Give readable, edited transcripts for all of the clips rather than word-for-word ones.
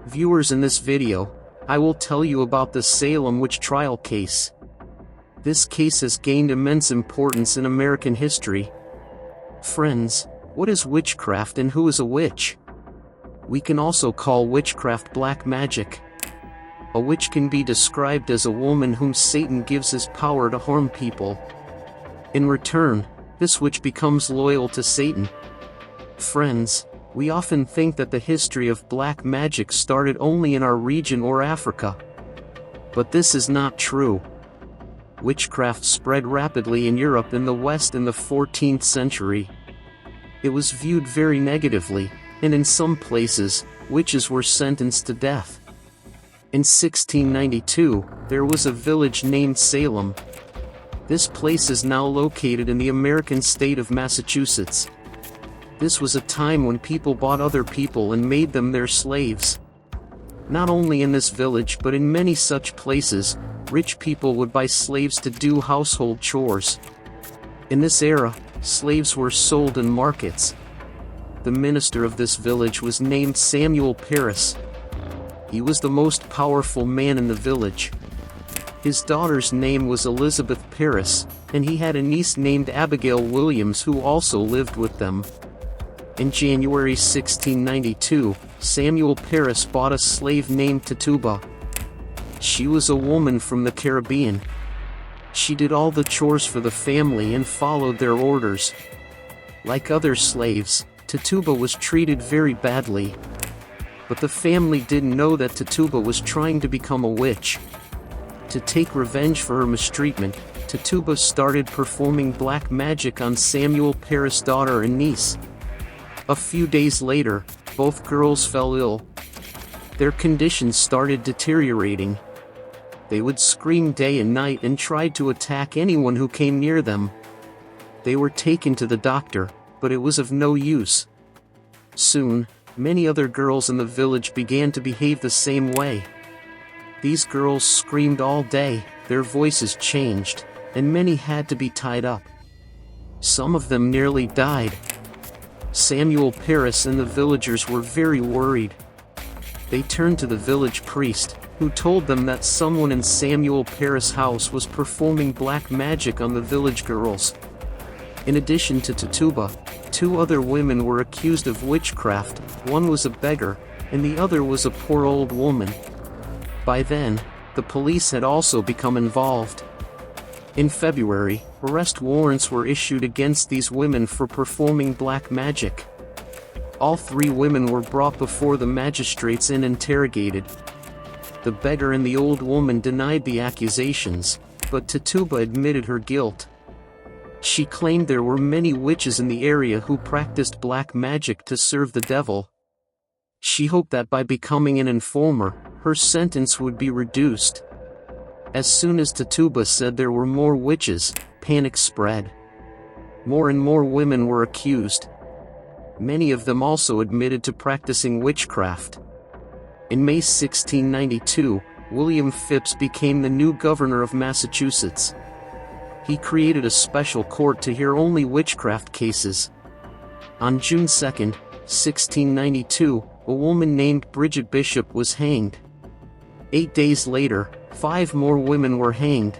Viewers, in this video, I will tell you about the Salem witch trial case. This case has gained immense importance in American history. Friends, what is witchcraft and who is a witch? We can also call witchcraft black magic. A witch can be described as a woman whom Satan gives his power to harm people. In return, this witch becomes loyal to Satan. Friends, we often think that the history of black magic started only in our region or Africa. But this is not true. Witchcraft spread rapidly in Europe and the West in the 14th century. It was viewed very negatively, and in some places, witches were sentenced to death. In 1692, there was a village named Salem. This place is now located in the American state of Massachusetts. This was a time when people bought other people and made them their slaves. Not only in this village but in many such places, rich people would buy slaves to do household chores. In this era, slaves were sold in markets. The minister of this village was named Samuel Parris. He was the most powerful man in the village. His daughter's name was Elizabeth Parris, and he had a niece named Abigail Williams who also lived with them. In January 1692, Samuel Parris bought a slave named Tituba. She was a woman from the Caribbean. She did all the chores for the family and followed their orders. Like other slaves, Tituba was treated very badly. But the family didn't know that Tituba was trying to become a witch. To take revenge for her mistreatment, Tituba started performing black magic on Samuel Parris' daughter and niece. A few days later, both girls fell ill. Their conditions started deteriorating. They would scream day and night and tried to attack anyone who came near them. They were taken to the doctor, but it was of no use. Soon, many other girls in the village began to behave the same way. These girls screamed all day, their voices changed, and many had to be tied up. Some of them nearly died. Samuel Parris and the villagers were very worried. They turned to the village priest, who told them that someone in Samuel Parris' house was performing black magic on the village girls. In addition to Tituba, 2 other women were accused of witchcraft. One was a beggar, and the other was a poor old woman. By then, the police had also become involved. In February, arrest warrants were issued against these women for performing black magic. All 3 women were brought before the magistrates and interrogated. The beggar and the old woman denied the accusations, but Tituba admitted her guilt. She claimed there were many witches in the area who practiced black magic to serve the devil. She hoped that by becoming an informer, her sentence would be reduced. As soon as Tituba said there were more witches, panic spread. More and more women were accused. Many of them also admitted to practicing witchcraft. In May 1692, William Phips became the new governor of Massachusetts. He created a special court to hear only witchcraft cases. On June 2, 1692, a woman named Bridget Bishop was hanged. 8 days later, 5 more women were hanged.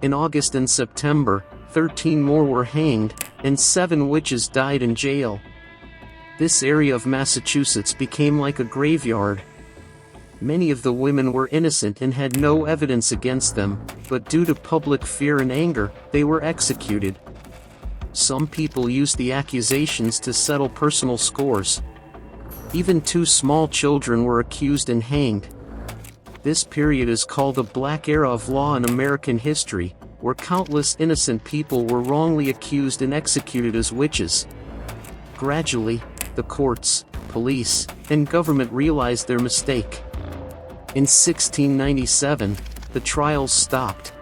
In August and September, 13 more were hanged, and 7 witches died in jail. This area of Massachusetts became like a graveyard. Many of the women were innocent and had no evidence against them, but due to public fear and anger, they were executed. Some people used the accusations to settle personal scores. Even 2 small children were accused and hanged. This period is called the Black Era of Law in American history, where countless innocent people were wrongly accused and executed as witches. Gradually, the courts, police, and government realized their mistake. In 1697, the trials stopped.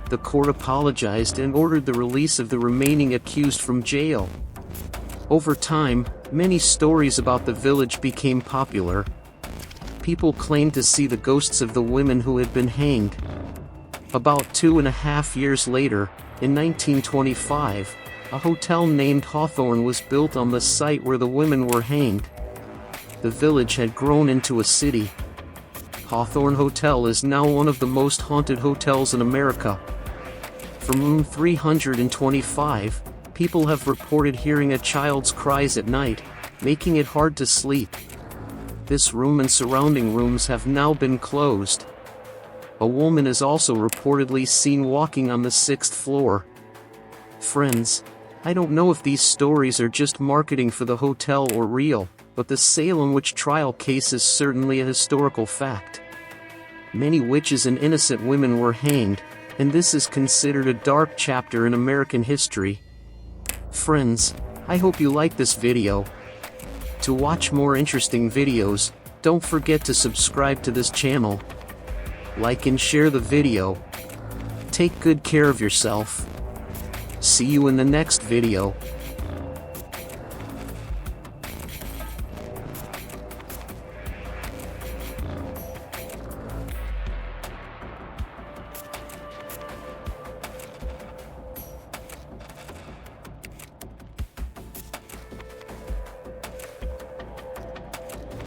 The court apologized and ordered the release of the remaining accused from jail. Over time, many stories about the village became popular. People claimed to see the ghosts of the women who had been hanged. About 2.5 years later, in 1925, a hotel named Hawthorne was built on the site where the women were hanged. the village had grown into a city. Hawthorne Hotel is now one of the most haunted hotels in America. From room 325, people have reported hearing a child's cries at night, making it hard to sleep. This room and surrounding rooms have now been closed. A woman is also reportedly seen walking on the 6th floor. Friends, I don't know if these stories are just marketing for the hotel or real, but the Salem witch trial case is certainly a historical fact. Many witches and innocent women were hanged, and this is considered a dark chapter in American history. Friends, I hope you like this video. To watch more interesting videos, don't forget to subscribe to this channel. Like and share the video. Take good care of yourself. See you in the next video.